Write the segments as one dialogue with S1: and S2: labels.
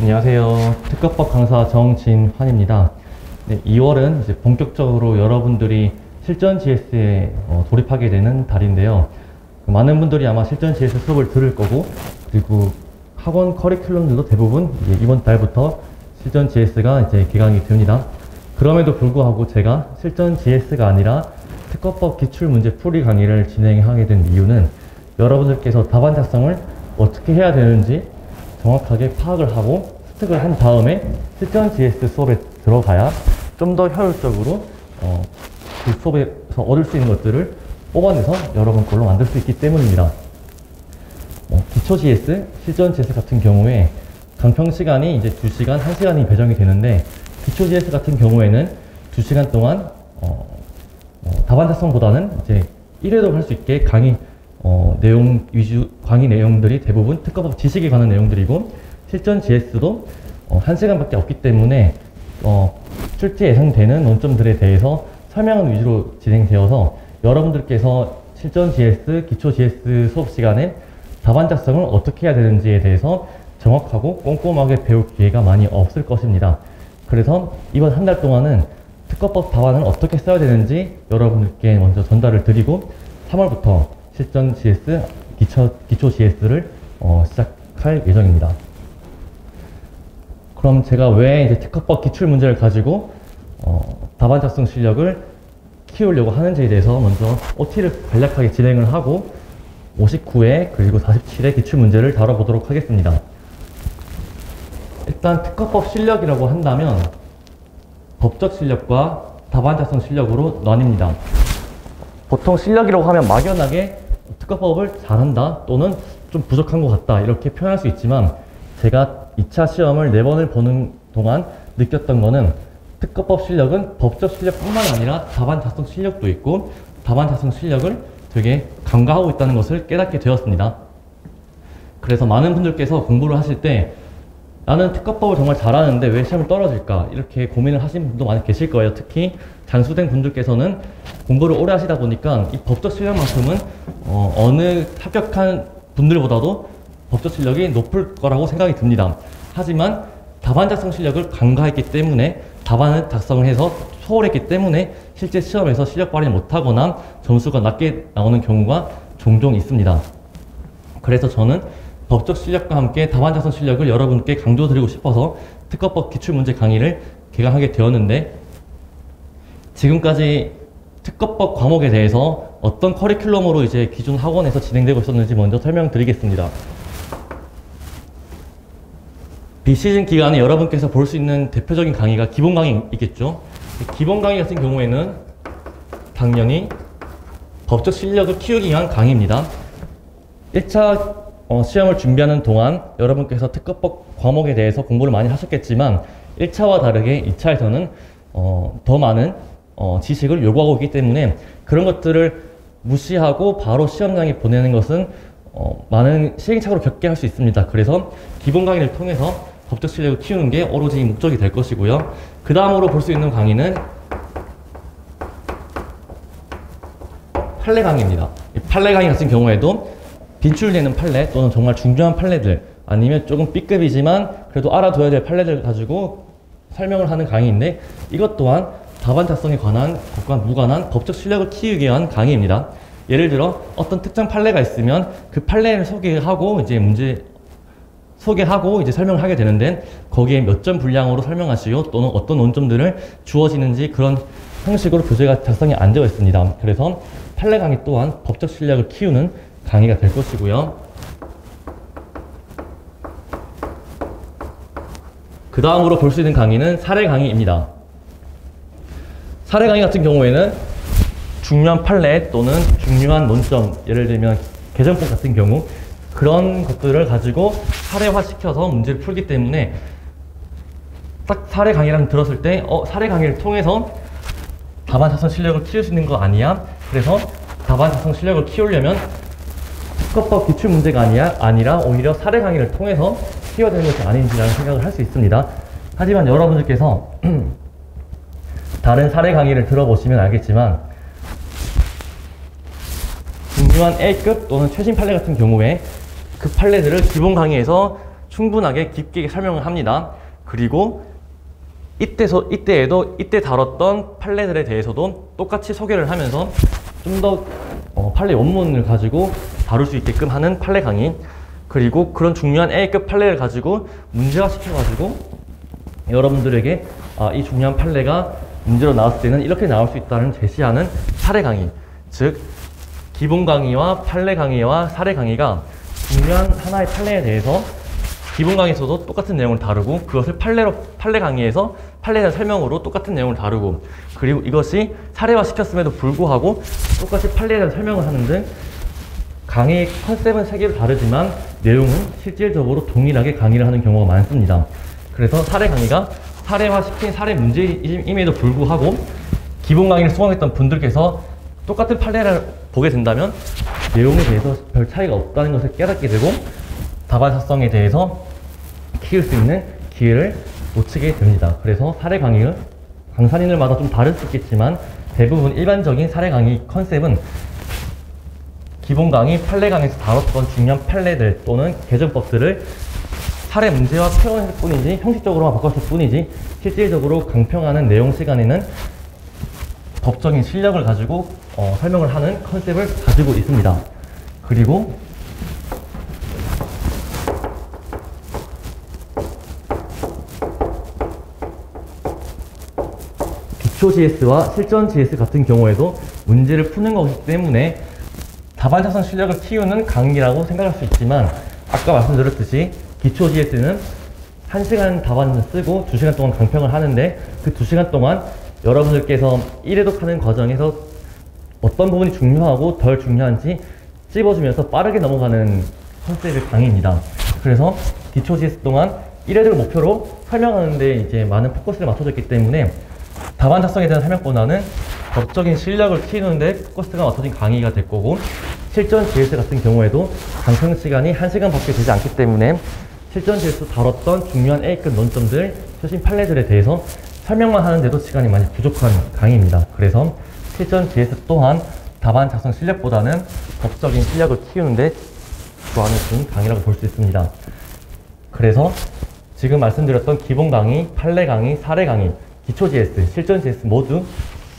S1: 안녕하세요. 특허법 강사 정진환입니다. 네, 2월은 이제 본격적으로 여러분들이 실전 GS에 돌입하게 되는 달인데요. 많은 분들이 아마 실전 GS 수업을 들을 거고, 그리고 학원 커리큘럼들도 대부분 이번 달부터 실전 GS가 이제 개강이 됩니다. 그럼에도 불구하고 제가 실전 GS가 아니라 특허법 기출문제 풀이 강의를 진행하게 된 이유는 여러분들께서 답안 작성을 어떻게 해야 되는지 정확하게 파악을 하고 습득을 한 다음에 실전 GS 수업에 들어가야 좀 더 효율적으로 그 수업에서 얻을 수 있는 것들을 뽑아내서 여러분 걸로 만들 수 있기 때문입니다. 기초 GS, 실전 GS 같은 경우에 강평 시간이 이제 2시간, 1시간이 배정이 되는데, 기초 GS 같은 경우에는 2시간 동안 답안 작성보다는 이제 1회도 할 수 있게 강의 강의 내용들이 대부분 특허법 지식에 관한 내용들이고, 실전 GS도 1시간밖에 없기 때문에 출제 예상되는 논점들에 대해서 설명하는 위주로 진행되어서 여러분들께서 실전 GS, 기초 GS 수업 시간에 답안 작성을 어떻게 해야 되는지에 대해서 정확하고 꼼꼼하게 배울 기회가 많이 없을 것입니다. 그래서 이번 한 달 동안은 특허법 답안을 어떻게 써야 되는지 여러분들께 먼저 전달을 드리고, 3월부터 실전 GS, 기초 GS를 시작할 예정입니다. 그럼 제가 왜 이제 특허법 기출 문제를 가지고 답안 작성 실력을 키우려고 하는지에 대해서 먼저 OT를 간략하게 진행을 하고 59회 그리고 47회 기출 문제를 다뤄보도록 하겠습니다. 일단 특허법 실력이라고 한다면 법적 실력과 답안 작성 실력으로 나뉩니다. 보통 실력이라고 하면 막연하게 특허법을 잘한다 또는 좀 부족한 것 같다 이렇게 표현할 수 있지만, 제가 2차 시험을 4번을 보는 동안 느꼈던 거는 특허법 실력은 법적 실력뿐만 아니라 답안 작성 실력도 있고, 답안 작성 실력을 되게 간과하고 있다는 것을 깨닫게 되었습니다. 그래서 많은 분들께서 공부를 하실 때 나는 특허법을 정말 잘하는데 왜 시험을 떨어질까 이렇게 고민을 하시는 분도 많이 계실 거예요. 특히 장수된 분들께서는 공부를 오래 하시다 보니까 이 법적 실력만큼은 어느 합격한 분들보다도 법적 실력이 높을 거라고 생각이 듭니다. 하지만 답안 작성 실력을 간과했기 때문에, 답안을 작성을 해서 소홀했기 때문에 실제 시험에서 실력 발휘를 못하거나 점수가 낮게 나오는 경우가 종종 있습니다. 그래서 저는 법적 실력과 함께 답안 작성 실력을 여러분께 강조드리고 싶어서 특허법 기출문제 강의를 개강하게 되었는데, 지금까지 특허법 과목에 대해서 어떤 커리큘럼으로 이제 기존 학원에서 진행되고 있었는지 먼저 설명드리겠습니다. 비시즌 기간에 여러분께서 볼 수 있는 대표적인 강의가 기본 강의 있겠죠. 기본 강의 같은 경우에는 당연히 법적 실력을 키우기 위한 강의입니다. 1차 시험을 준비하는 동안 여러분께서 특허법 과목에 대해서 공부를 많이 하셨겠지만, 1차와 다르게 2차에서는 더 많은 지식을 요구하고 있기 때문에 그런 것들을 무시하고 바로 시험장에 보내는 것은 많은 시행착오를 겪게 할 수 있습니다. 그래서 기본 강의를 통해서 법적 실력을 키우는 게 오로지 목적이 될 것이고요. 그 다음으로 볼 수 있는 강의는 판례 강의입니다. 이 판례 강의 같은 경우에도 빈출되는 판례 또는 정말 중요한 판례들, 아니면 조금 B급이지만 그래도 알아둬야 될 판례들 가지고 설명을 하는 강의인데, 이것 또한 답안 작성에 관한 것과 무관한 법적 실력을 키우기 위한 강의입니다. 예를 들어 어떤 특정 판례가 있으면 그 판례를 소개하고 이제 설명을 하게 되는데, 거기에 몇 점 분량으로 설명하시고 또는 어떤 논점들을 주어지는지 그런 형식으로 교재가 작성이 안 되어 있습니다. 그래서 판례 강의 또한 법적 실력을 키우는 강의가 될 것이고요. 그 다음으로 볼 수 있는 강의는 사례 강의입니다. 사례 강의 같은 경우에는 중요한 판례 또는 중요한 논점, 예를 들면 개정법 같은 경우, 그런 것들을 가지고 사례화 시켜서 문제를 풀기 때문에 딱 사례 강의를 들었을 때 사례 강의를 통해서 답안 작성 실력을 키울 수 있는 거 아니야? 그래서 답안 작성 실력을 키우려면 특허법 기출 문제가 아니라 오히려 사례 강의를 통해서 키워야 되는 것이 아닌지라는 생각을 할 수 있습니다. 하지만 여러분들께서 다른 사례 강의를 들어보시면 알겠지만 중요한 A급 또는 최신 판례 같은 경우에 그 판례들을 기본 강의에서 충분하게 깊게 설명을 합니다. 그리고 이때에도 이때 다뤘던 판례들에 대해서도 똑같이 소개를 하면서 좀 더 판례 원문을 가지고 다룰 수 있게끔 하는 판례 강의, 그리고 그런 중요한 A급 판례를 가지고 문제화 시켜가지고 여러분들에게 이 중요한 판례가 문제로 나왔을 때는 이렇게 나올 수 있다는 제시하는 사례 강의, 즉 기본 강의와 판례 강의와 사례 강의가 중요한 하나의 판례에 대해서 기본 강의에서도 똑같은 내용을 다루고 그것을 판례 강의에서 판례에 대한 설명으로 똑같은 내용을 다루고, 그리고 이것이 사례화 시켰음에도 불구하고 똑같이 판례에 대한 설명을 하는 등 강의 컨셉은 세 개로 다르지만 내용은 실질적으로 동일하게 강의를 하는 경우가 많습니다. 그래서 사례 강의가 사례화 시킨 사례 문제임에도 불구하고 기본 강의를 수강했던 분들께서 똑같은 판례를 보게 된다면 내용에 대해서 별 차이가 없다는 것을 깨닫게 되고 다반사성에 대해서 키울 수 있는 기회를 놓치게 됩니다. 그래서 사례 강의는 강사님들마다 좀 다를 수 있겠지만 대부분 일반적인 사례 강의 컨셉은 기본 강의, 판례 강의에서 다뤘던 중요한 판례들 또는 개정법들을 사례 문제와 표현할 뿐이지 형식적으로만 바꿨을 뿐이지 실질적으로 강평하는 내용 시간에는 법적인 실력을 가지고 설명을 하는 컨셉을 가지고 있습니다. 그리고 기초 GS와 실전 GS 같은 경우에도 문제를 푸는 것이기 때문에 다반사성 실력을 키우는 강의라고 생각할 수 있지만 아까 말씀드렸듯이 기초 GS는 1시간 답안을 쓰고 2시간 동안 강평을 하는데 그 2시간 동안 여러분들께서 1회독하는 과정에서 어떤 부분이 중요하고 덜 중요한지 찝어주면서 빠르게 넘어가는 컨셉의 강의입니다. 그래서 기초 GS 동안 1회독을 목표로 설명하는데 이제 많은 포커스를 맞춰져 있기 때문에 다반사성에 대한 설명보다는 법적인 실력을 키우는데 포커스가 맞춰진 강의가 될 거고, 실전 GS 같은 경우에도 강평 시간이 1시간밖에 되지 않기 때문에 실전 GS 다뤘던 중요한 A급 논점들, 최신 판례들에 대해서 설명만 하는데도 시간이 많이 부족한 강의입니다. 그래서 실전 GS 또한 다반사성 실력보다는 법적인 실력을 키우는데 주안을 둔 강의라고 볼 수 있습니다. 그래서 지금 말씀드렸던 기본 강의, 판례 강의, 사례 강의, 기초 GS, 실전 GS 모두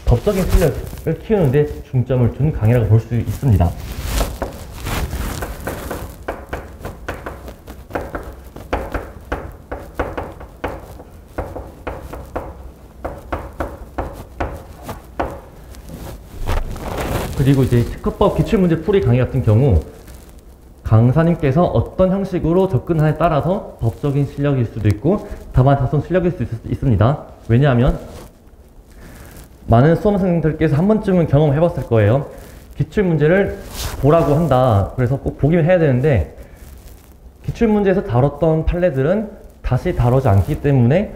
S1: 법적인 실력을 키우는데 중점을 둔 강의라고 볼 수 있습니다. 그리고 이제 특허법 기출문제 풀이 강의 같은 경우 강사님께서 어떤 형식으로 접근하냐에 따라서 법적인 실력일 수도 있고 다반사성 실력일 수도 있습니다. 왜냐하면 많은 수험생들께서 한 번쯤은 경험해 봤을 거예요. 기출문제를 보라고 한다. 그래서 꼭 보기만 해야 되는데 기출문제에서 다뤘던 판례들은 다시 다루지 않기 때문에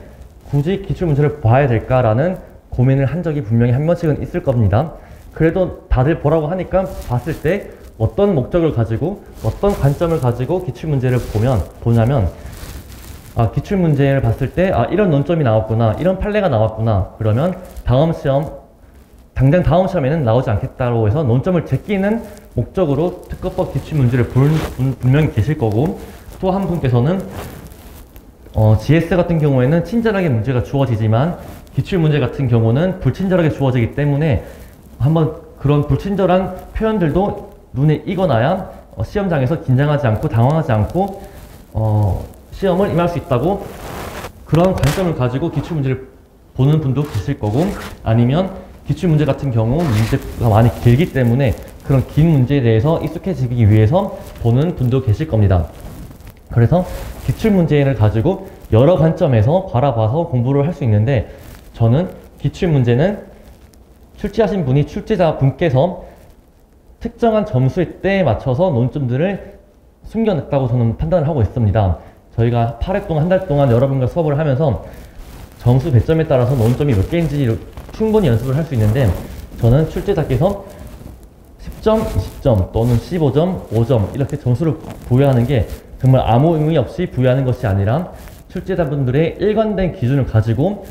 S1: 굳이 기출문제를 봐야 될까라는 고민을 한 적이 분명히 한 번씩은 있을 겁니다. 그래도 다들 보라고 하니까 봤을 때 어떤 목적을 가지고 어떤 관점을 가지고 기출문제를 보냐면 기출문제를 봤을 때 이런 논점이 나왔구나, 이런 판례가 나왔구나, 그러면 당장 다음 시험에는 나오지 않겠다고 해서 논점을 제끼는 목적으로 특허법 기출문제를 본 분명히 계실 거고, 또 한 분께서는 GS 같은 경우에는 친절하게 문제가 주어지지만 기출문제 같은 경우는 불친절하게 주어지기 때문에 한번 그런 불친절한 표현들도 눈에 익어놔야 시험장에서 긴장하지 않고 당황하지 않고 시험을 임할 수 있다고, 그런 관점을 가지고 기출문제를 보는 분도 계실 거고, 아니면 기출문제 같은 경우 문제가 많이 길기 때문에 그런 긴 문제에 대해서 익숙해지기 위해서 보는 분도 계실 겁니다. 그래서 기출문제를 가지고 여러 관점에서 바라봐서 공부를 할 수 있는데, 저는 기출문제는 출제하신 분이 출제자 분께서 특정한 점수의 때에 맞춰서 논점들을 숨겨냈다고 저는 판단을 하고 있습니다. 저희가 8회 동안, 한 달 동안 여러분과 수업을 하면서 점수 배점에 따라서 논점이 몇 개인지 충분히 연습을 할 수 있는데, 저는 출제자께서 10점, 20점 또는 15점, 5점 이렇게 점수를 부여하는 게 정말 아무 의미 없이 부여하는 것이 아니라 출제자분들의 일관된 기준을 가지고